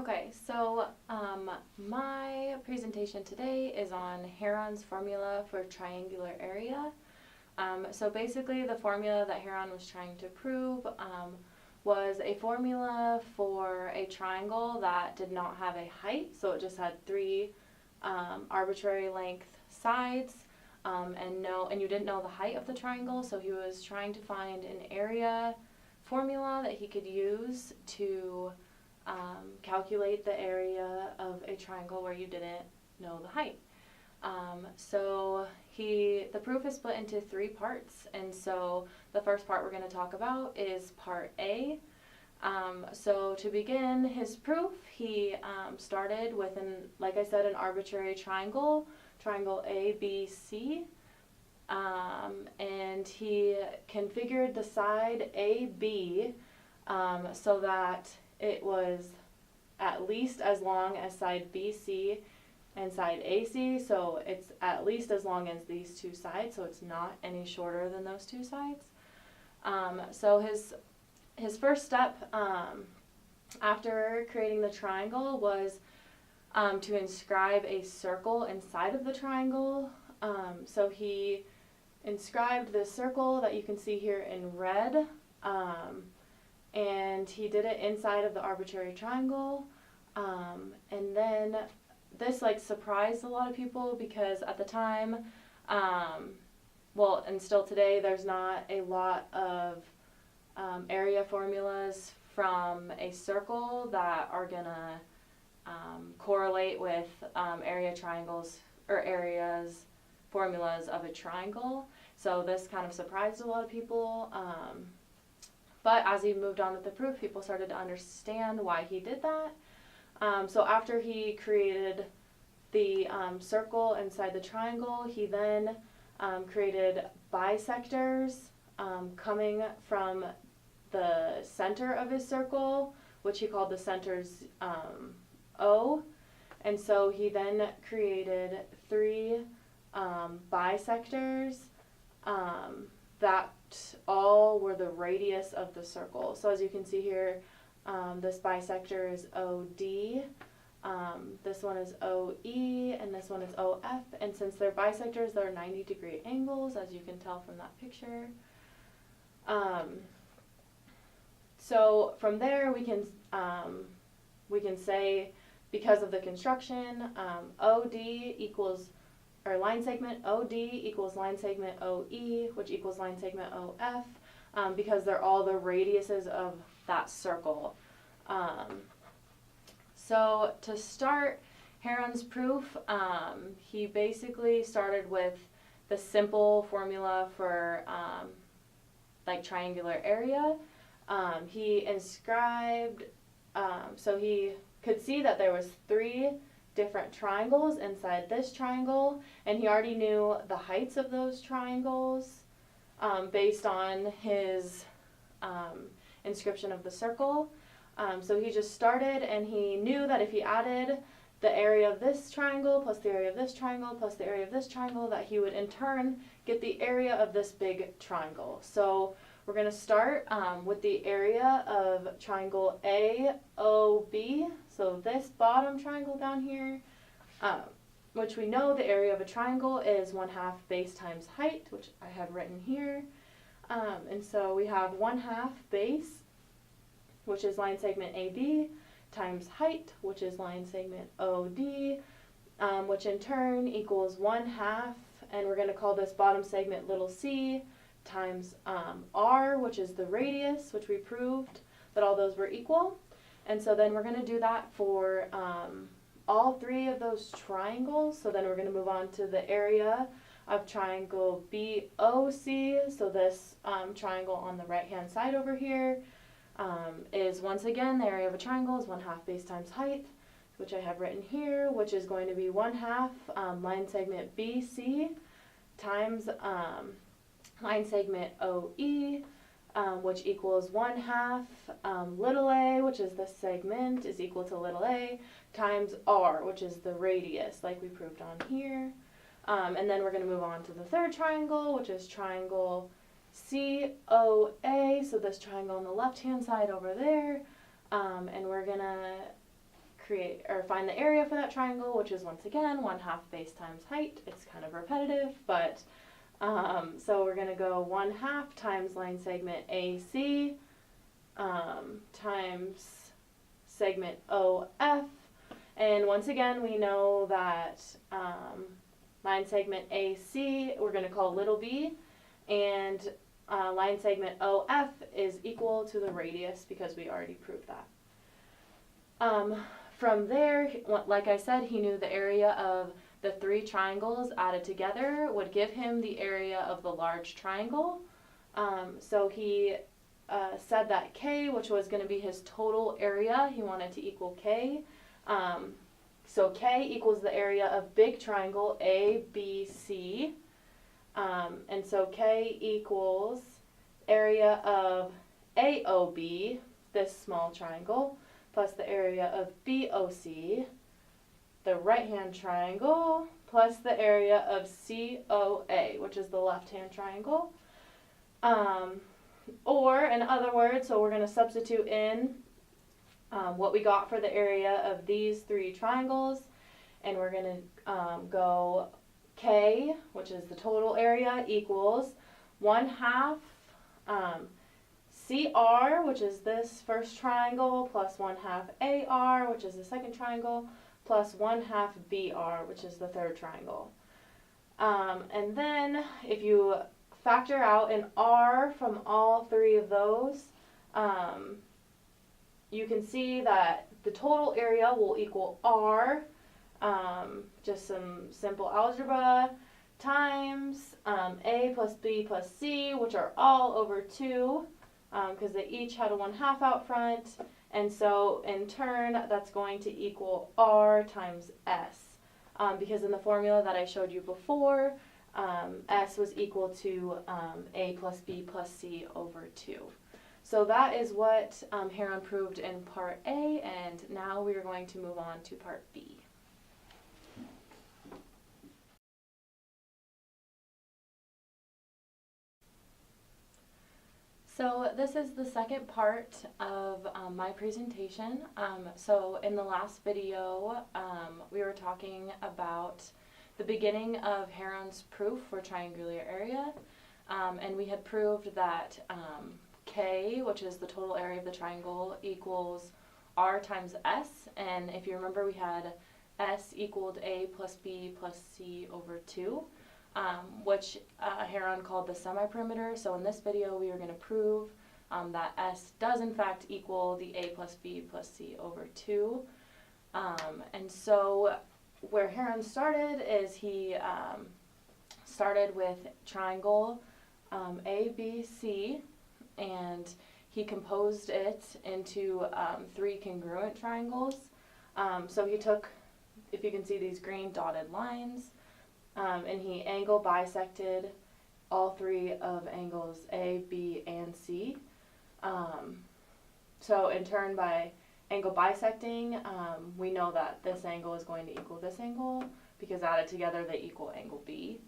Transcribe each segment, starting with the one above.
Okay, so my presentation today is on Heron's formula for triangular area. So basically the formula that Heron was trying to prove was a formula for a triangle that did not have a height, so it just had three arbitrary length sides, and you didn't know the height of the triangle, so he was trying to find an area formula that he could use to calculate the area of a triangle where you didn't know the height. So the proof is split into three parts, and so the first part we're going to talk about is part A. So to begin his proof, he started with like I said, an arbitrary triangle ABC, and he configured the side AB so that it was at least as long as side BC and side AC, so it's at least as long as these two sides, so it's not any shorter than those two sides. So his first step after creating the triangle was to inscribe a circle inside of the triangle. So he inscribed this circle that you can see here in red, and he did it inside of the arbitrary triangle, and then this surprised a lot of people because at the time, and still today, there's not a lot of area formulas from a circle that are gonna correlate with area triangles or areas formulas of a triangle. So this kind of surprised a lot of people. But as he moved on with the proof, people started to understand why he did that. So after he created the circle inside the triangle, he then created bisectors coming from the center of his circle, which he called the centers O. And so he then created three bisectors that all were the radius of the circle. So as you can see here, this bisector is OD, this one is OE, and this one is OF. And since they're bisectors, they're 90-degree angles, as you can tell from that picture. So from there, we can say, because of the construction, OD equals, or line segment OD equals line segment OE, which equals line segment OF, because they're all the radiuses of that circle. So to start Heron's proof, he basically started with the simple formula for triangular area. He inscribed, so he could see that there was three different triangles inside this triangle, and he already knew the heights of those triangles based on his inscription of the circle. So he just started, and he knew that if he added the area of this triangle plus the area of this triangle plus the area of this triangle, that he would in turn get the area of this big triangle. So we're going to start with the area of triangle AOB, so this bottom triangle down here, which we know the area of a triangle is 1/2 base times height, which I have written here. And so we have 1/2 base, which is line segment AB, times height, which is line segment OD, which in turn equals 1/2, and we're going to call this bottom segment little c, times r, which is the radius, which we proved that all those were equal. And so then we're going to do that for all three of those triangles. So then we're going to move on to the area of triangle BOC. So this triangle on the right hand side over here is, once again, the area of a triangle is 1/2 base times height, which I have written here, which is going to be 1/2 line segment BC times line segment OE, which equals 1/2 little a, which is the segment, is equal to little a, times r, which is the radius, like we proved on here. And then we're going to move on to the third triangle, which is triangle COA, so this triangle on the left-hand side over there, and we're going to create or find the area for that triangle, which is once again 1/2 base times height. It's kind of repetitive, but so we're going to go 1/2 times line segment AC times segment OF. And once again, we know that line segment AC we're going to call little b, and line segment OF is equal to the radius because we already proved that. From there, like I said, he knew the area of the 3 triangles added together would give him the area of the large triangle. So he said that K, which was going to be his total area, he wanted to equal K. So K equals the area of big triangle ABC. And so K equals area of AOB, this small triangle, plus the area of BOC, the right-hand triangle, plus the area of COA, which is the left-hand triangle. Or, in other words, so we're going to substitute in what we got for the area of these 3 triangles, and we're going to go K, which is the total area, equals 1/2 CR, which is this first triangle, plus 1/2 AR, which is the second triangle, plus 1/2 BR, which is the third triangle. And then if you factor out an R from all 3 of those, you can see that the total area will equal R, just some simple algebra, times A plus B plus C, which are all over 2, because they each had a 1/2 out front, and so in turn that's going to equal R times S, because in the formula that I showed you before, S was equal to A plus B plus C over 2. So that is what Heron proved in part A, and now we are going to move on to part B. So this is the second part of my presentation. So in the last video, we were talking about the beginning of Heron's proof for triangular area, and we had proved that K, which is the total area of the triangle, equals R times S, and if you remember, we had S equaled A plus B plus C over 2. Which Heron called the semiperimeter. So in this video we are going to prove that S does in fact equal the A plus B plus C over 2. And so where Heron started is he started with triangle ABC, and he composed it into 3 congruent triangles. So he took, if you can see these green dotted lines, and he angle bisected all 3 of angles A, B, and C. So in turn, by angle bisecting, we know that this angle is going to equal this angle, because added together they equal angle B.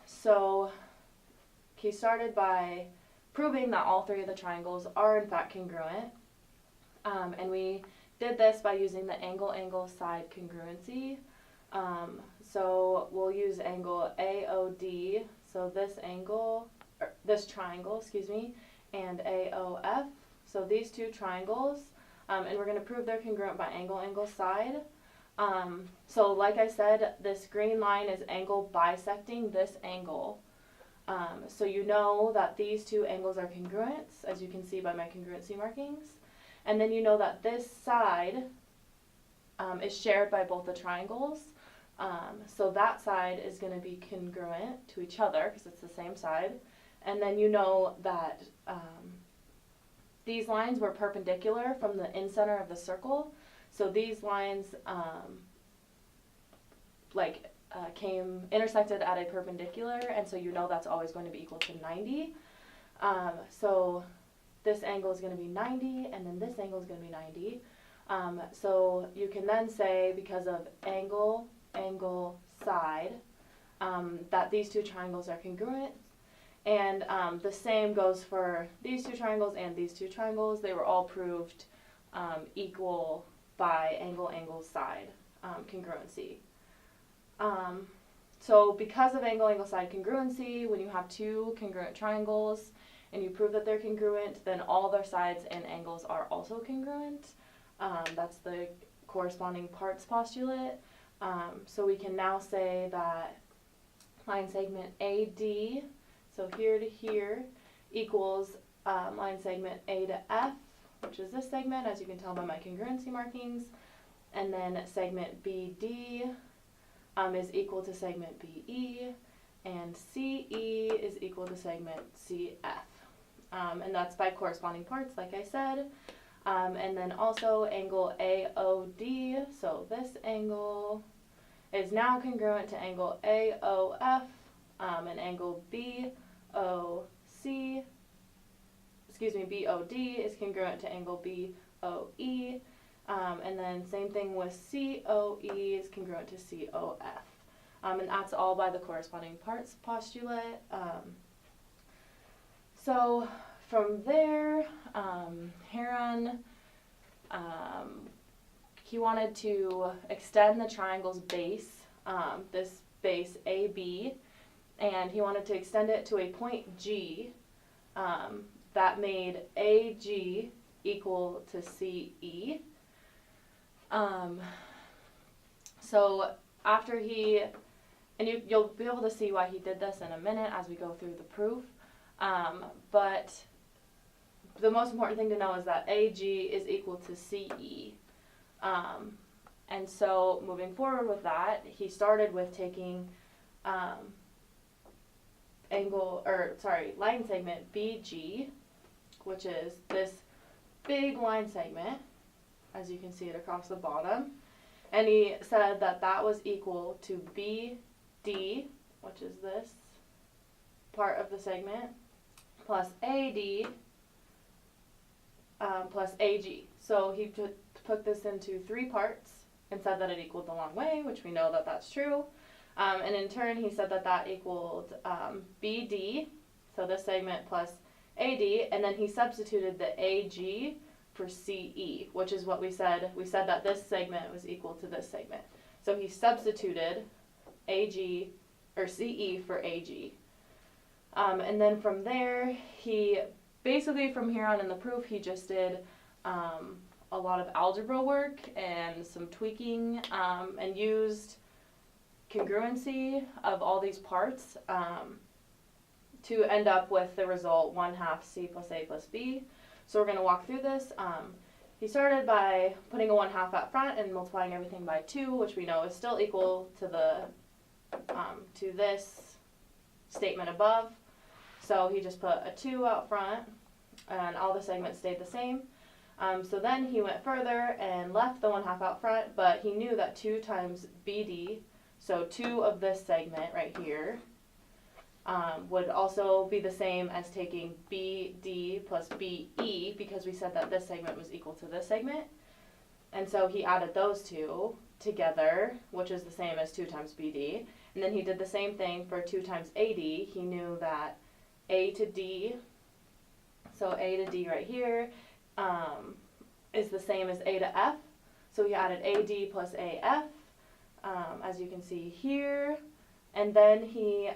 So he started by proving that all 3 of the triangles are in fact congruent, and we did this by using the angle-angle side congruency. So we'll use angle AOD, so this angle, or this triangle, excuse me, and AOF, so these 2 triangles, and we're going to prove they're congruent by angle-angle side. So like I said, this green line is angle bisecting this angle. So you know that these 2 angles are congruent, as you can see by my congruency markings, and then you know that this side is shared by both the triangles. So that side is going to be congruent to each other because it's the same side. And then you know that these lines were perpendicular from the incenter of the circle. So these lines intersected at a perpendicular, and so you know that's always going to be equal to 90. So this angle is going to be 90, and then this angle is going to be 90. So you can then say, because of angle side, that these 2 triangles are congruent, and the same goes for these 2 triangles and these 2 triangles. They were all proved equal by angle, angle, side congruency. So because of angle, angle, side congruency, when you have two congruent triangles and you prove that they're congruent, then all their sides and angles are also congruent. That's the corresponding parts postulate. So we can now say that line segment AD, so here to here, equals line segment A to F, which is this segment, as you can tell by my congruency markings, and then segment BD is equal to segment BE, and CE is equal to segment CF. And that's by corresponding parts, like I said. And then also angle AOD, so this angle is now congruent to angle AOF, and angle BOD is congruent to angle BOE, and then same thing with COE is congruent to COF. And that's all by the corresponding parts postulate. So from there, Heron, he wanted to extend the triangle's base, this base AB, and he wanted to extend it to a point G that made AG equal to CE. So after he, and you'll be able to see why he did this in a minute as we go through the proof, but the most important thing to know is that AG is equal to CE. And so moving forward with that, he started with taking line segment BG, which is this big line segment, as you can see it across the bottom, and he said that that was equal to BD, which is this part of the segment, plus AD plus AG. So he put this into three parts and said that it equaled the long way, which we know that that's true. And in turn, he said that that equaled BD, so this segment plus AD, and then he substituted the AG for CE, which is what we said. We said that this segment was equal to this segment. So he substituted AG, or CE for AG. And then from there, he basically from here on in the proof, he just did a lot of algebra work and some tweaking, and used congruency of all these parts to end up with the result 1/2 C plus A plus B. So we're going to walk through this. He started by putting a 1/2 up front and multiplying everything by 2, which we know is still equal to the to this statement above. So he just put a 2 out front, and all the segments stayed the same. So then he went further and left the 1/2 out front, but he knew that 2 times BD, so 2 of this segment right here, would also be the same as taking BD plus BE, because we said that this segment was equal to this segment. And so he added those two together, which is the same as 2 times BD. And then he did the same thing for 2 times AD. He knew that A to D, so A to D right here, is the same as A to F. So he added AD plus AF, as you can see here. And then he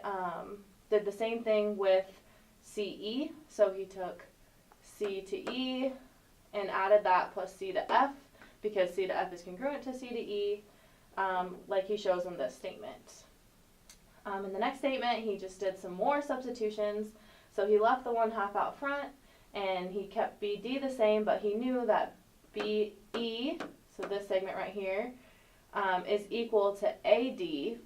did the same thing with CE. So he took C to E and added that plus C to F, because C to F is congruent to C to E, like he shows in this statement. In the next statement, he just did some more substitutions. So he left the 1/2 out front, and he kept BD the same, but he knew that BE, so this segment right here, is equal to AD,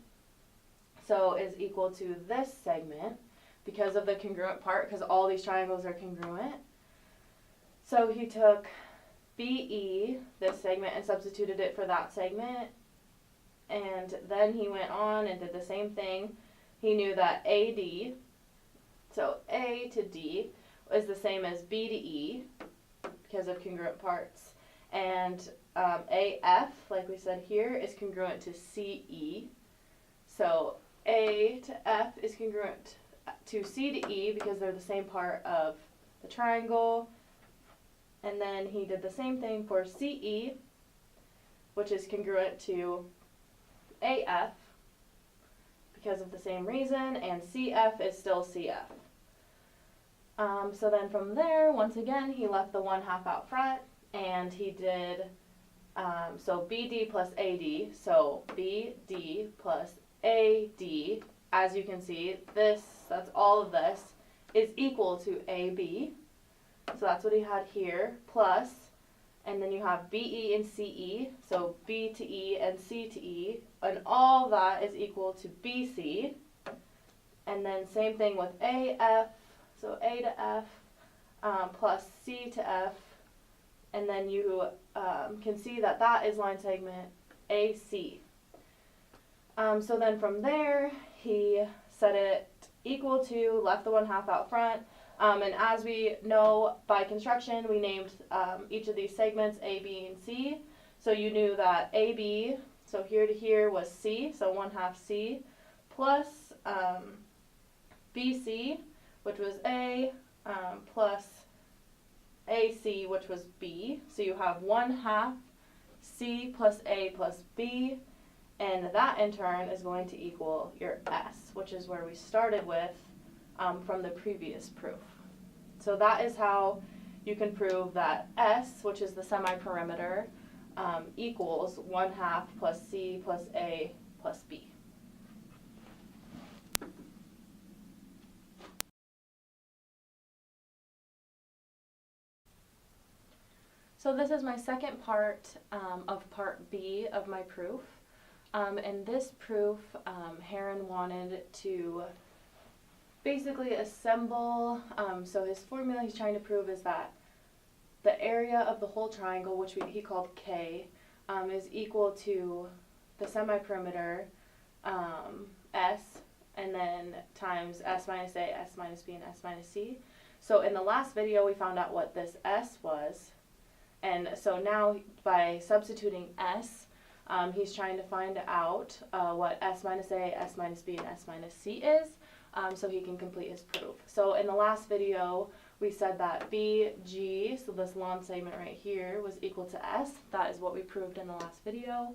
so is equal to this segment, because of the congruent part, because all these triangles are congruent. So he took BE, this segment, and substituted it for that segment. And then he went on and did the same thing. He knew that AD, so A to D, is the same as B to E, because of congruent parts. And AF, like we said here, is congruent to CE. So A to F is congruent to C to E, because they're the same part of the triangle. And then he did the same thing for CE. which is congruent to AF because of the same reason, and CF is still CF. So then from there, once again, he left the 1/2 out front, and he did, so BD plus AD, so BD plus AD, as you can see, that's all of this, is equal to AB. So that's what he had here, plus, and then you have BE and CE, so B to E and C to E, and all that is equal to BC. And then same thing with AF, so A to F, plus C to F, and then you can see that that is line segment AC. So then from there, he set it equal to, left the 1/2 out front, and as we know by construction, we named each of these segments A, B, and C. So you knew that AB, so here to here was C, so 1/2 C, plus BC, which was A, plus AC, which was B. So you have 1/2 C plus A plus B, and that in turn is going to equal your S, which is where we started with from the previous proof. So that is how you can prove that S, which is the semi-perimeter, equals 1/2 plus C plus A plus B. So this is my second part of part B of my proof. In this proof, Heron wanted to basically assemble, so his formula he's trying to prove is that the area of the whole triangle, which he called K, is equal to the semi-perimeter, S, and then times S minus A, S minus B, and S minus C. So in the last video, we found out what this S was. And so now by substituting S, he's trying to find out what S minus A, S minus B, and S minus C is, so he can complete his proof. So in the last video, we said that BG, so this long segment right here, was equal to S. That is what we proved in the last video.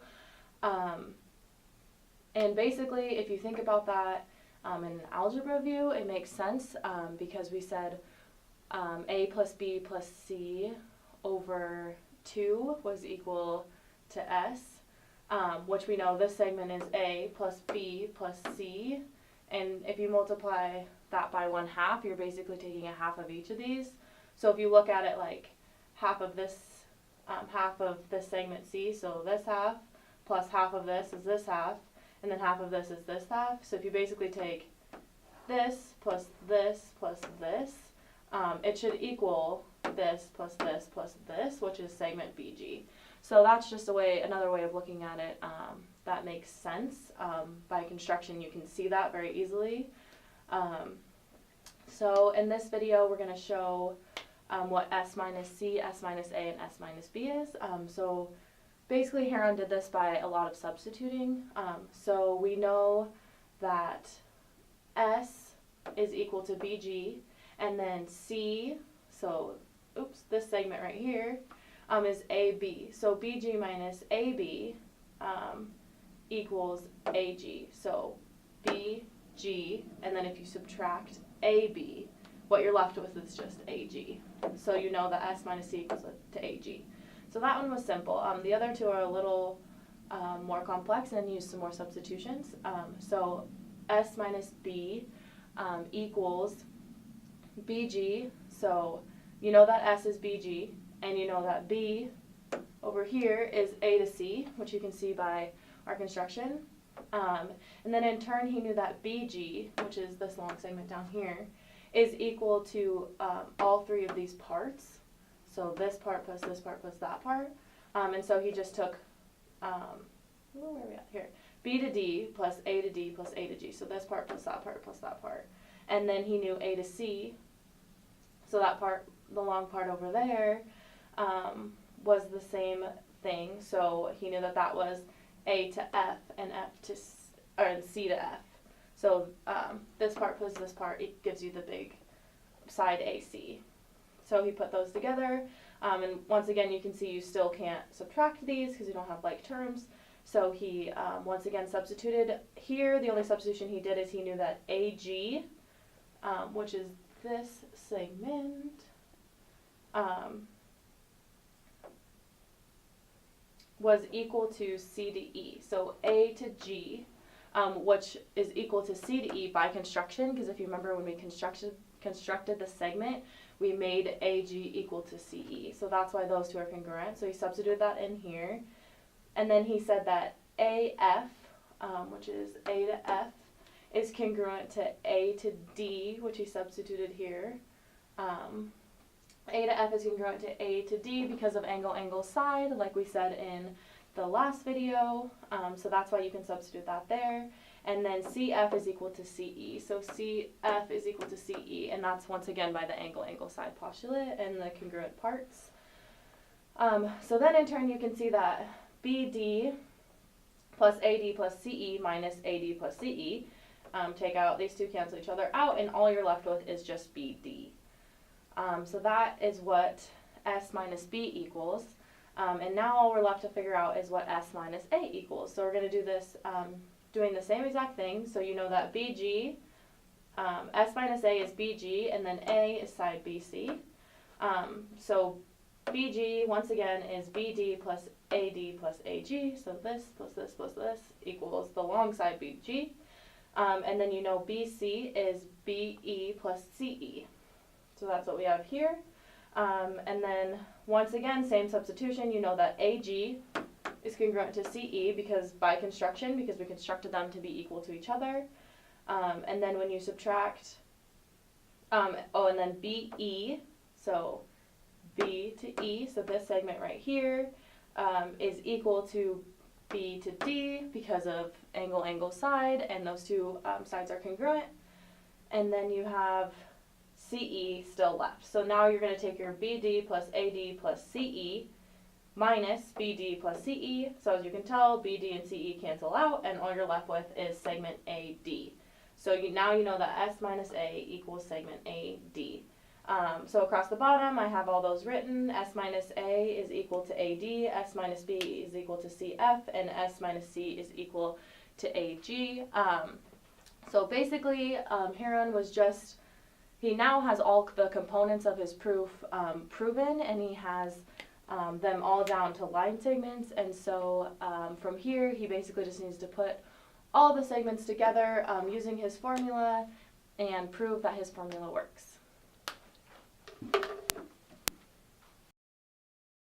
And basically, if you think about that in an algebra view, it makes sense because we said A plus B plus C over 2 was equal to S, which we know this segment is A plus B plus C, and if you multiply that by 1/2, you're basically taking a half of each of these. So if you look at it like half of this segment C, so this half, plus half of this is this half, and then half of this is this half. So if you basically take this plus this plus this, it should equal this plus this plus this, which is segment BG. So that's just another way of looking at it that makes sense. By construction, you can see that very easily. So in this video, we're going to show what S minus C, S minus A, and S minus B is. So basically, Heron did this by a lot of substituting. So we know that S is equal to BG, and then C, so this segment right here, is AB. So BG minus AB equals AG. So BG, and then if you subtract AB, what you're left with is just AG. So you know that S minus C equals to AG. So that one was simple. The other two are a little more complex and use some more substitutions. So S minus B equals BG. So you know that S is BG, and you know that B over here is A to C, which you can see by our construction. And then in turn, he knew that BG, which is this long segment down here, is equal to all three of these parts. So this part plus this part plus that part. And so he just took, where are we at here? B to D plus A to D plus A to G. So this part plus that part plus that part. And then he knew A to C. So that part, the long part over there, was the same thing. So he knew that that was A to F and C to F. So this part plus this part, it gives you the big side AC. So he put those together. And once again, you can see you still can't subtract these because you don't have like terms. So he once again substituted here. The only substitution he did is he knew that AG, which is this segment, was equal to C to E. So A to G, which is equal to C to E by construction, because if you remember when we constructed the segment, we made AG equal to CE. So that's why those two are congruent. So he substituted that in here. And then he said that AF, which is A to F, is congruent to A to D, which he substituted here. A to F is congruent to A to D because of angle, angle, side, like we said in the last video. So that's why you can substitute that there. And then CF is equal to CE. So CF is equal to CE, and that's once again by the angle, angle, side postulate and the congruent parts. So then in turn you can see that BD plus AD plus CE minus AD plus CE. Take out, these two cancel each other out, and all you're left with is just BD. So that is what S minus B equals. And now all we're left to figure out is what S minus A equals. So we're going to do this doing the same exact thing. So you know that BG, S minus A is BG, and then A is side BC. So BG, once again, is BD plus AD plus AG. So this plus this plus this equals the long side BG. And then you know BC is BE plus CE. So that's what we have here. And then once again, same substitution, you know that AG is congruent to CE because by construction, because we constructed them to be equal to each other. And then when you subtract, and then BE, so B to E, so this segment right here is equal to B to D because of angle, angle, side, and those two sides are congruent. And then you have CE still left. So now you're going to take your BD plus AD plus CE minus BD plus CE. So as you can tell, BD and CE cancel out, and all you're left with is segment AD. So now you know that S minus A equals segment AD. So across the bottom, I have all those written. S minus A is equal to AD, S minus B is equal to CF, and S minus C is equal to AG. So basically, Heron was just, he now has all the components of his proof proven, and he has them all down to line segments. And so from here, he basically just needs to put all the segments together using his formula and prove that his formula works.